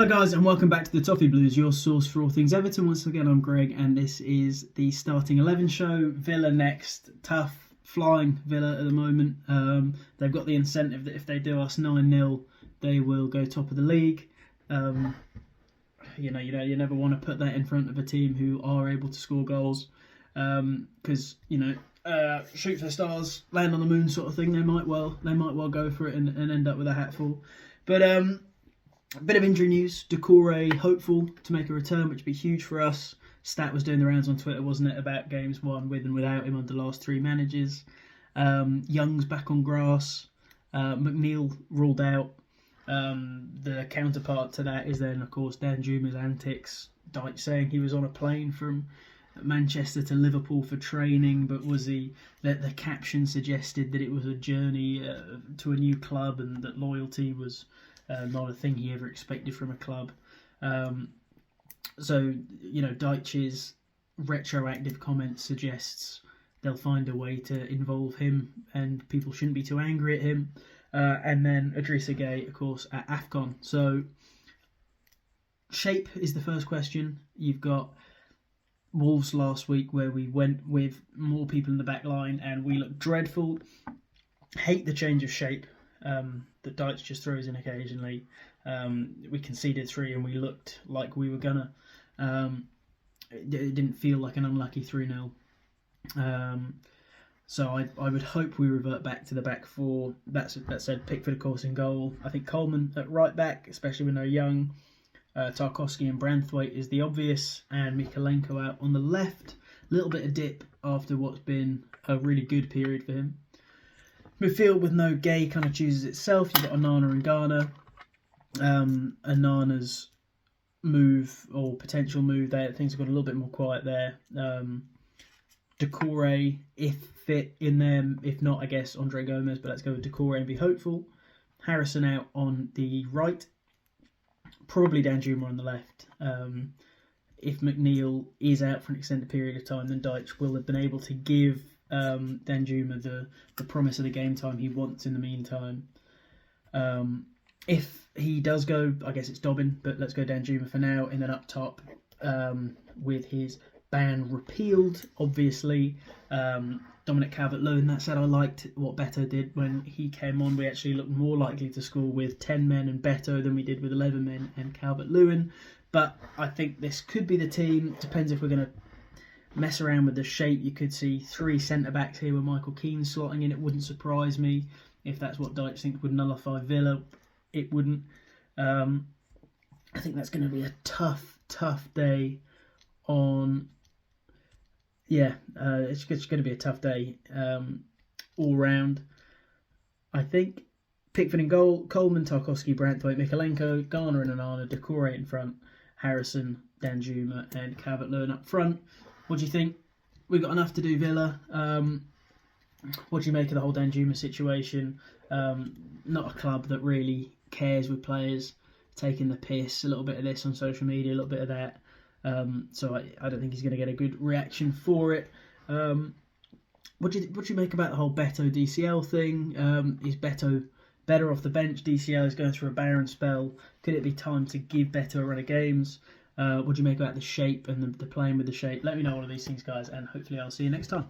Hello guys and welcome back to the Toffee Blues, your source for all things Everton. Once again I'm Greg and this is the starting 11 show. Villa next, tough, flying Villa at the moment. They've got the incentive that if they do us 9-0 they will go top of the league. You never want to put that in front of a team who are able to score goals because shoot for the stars, land on the moon sort of thing. They might well go for it and end up with a hatful. But a bit of injury news. Doucouré hopeful to make a return, which would be huge for us. Stat was doing the rounds on Twitter, wasn't it, about games won with and without him under the last three managers. Young's back on grass. McNeil ruled out. The counterpart to that is then, of course, Danjuma's antics. Dyche saying he was on a plane from Manchester to Liverpool for training, but was he? The caption suggested that it was a journey to a new club and that loyalty was not a thing he ever expected from a club. Dyche's retroactive comment suggests they'll find a way to involve him and people shouldn't be too angry at him. And then Idrissa Gueye, of course, at AFCON. So, shape is the first question. You've got Wolves last week where we went with more people in the back line and we looked dreadful. Hate the change of shape that Dyche just throws in occasionally. We conceded 3 and we looked like we were gonna. It didn't feel like an unlucky 3-0. So I would hope we revert back to the back four. That said, Pickford, of course, in goal. I think Coleman at right back, especially when they're young. Tarkowski and Branthwaite is the obvious, and Mykolenko out on the left. A little bit of dip after what's been a really good period for him. Midfield with no Gueye kind of chooses itself. You've got Onana and Ghana. Onana's move or potential move there, things have got a little bit more quiet there. Doucouré, if fit, in there. If not, I guess Andre Gomez, but let's go with Doucouré and be hopeful. Harrison out on the right. Probably Danjuma on the left. If McNeil is out for an extended period of time, then Dyche will have been able to give Danjuma the promise of the game time he wants in the meantime. If he does go, I guess it's Dobbin, but let's go Danjuma for now. And then up top, with his ban repealed, obviously, Dominic Calvert-Lewin. That said, I liked what Beto did when he came on. We actually looked more likely to score with 10 men and Beto than we did with 11 men and Calvert-Lewin. But I think this could be the team. Depends if we're going to mess around with the shape. You could see 3 centre-backs here with Michael Keane slotting in. It wouldn't surprise me if that's what Dyche thinks would nullify Villa. It wouldn't. I think that's going to be a tough day on... it's going to be a tough day all round. I think Pickford in goal, Coleman, Tarkowski, Branthwaite, Mykolenko, Ghana and Onana, Doucouré in front, Harrison, Danjuma and Calvert-Lewin up front. What do you think? We've got enough to do Villa. What do you make of the whole Danjuma situation? Not a club that really cares with players taking the piss. A little bit of this on social media, a little bit of that. So I don't think he's going to get a good reaction for it. What do you make about the whole Beto DCL thing? Is Beto better off the bench? DCL is going through a barren spell. Could it be time to give Beto a run of games? What do you make about the shape and the playing with the shape? Let me know all of these things, guys, and hopefully I'll see you next time.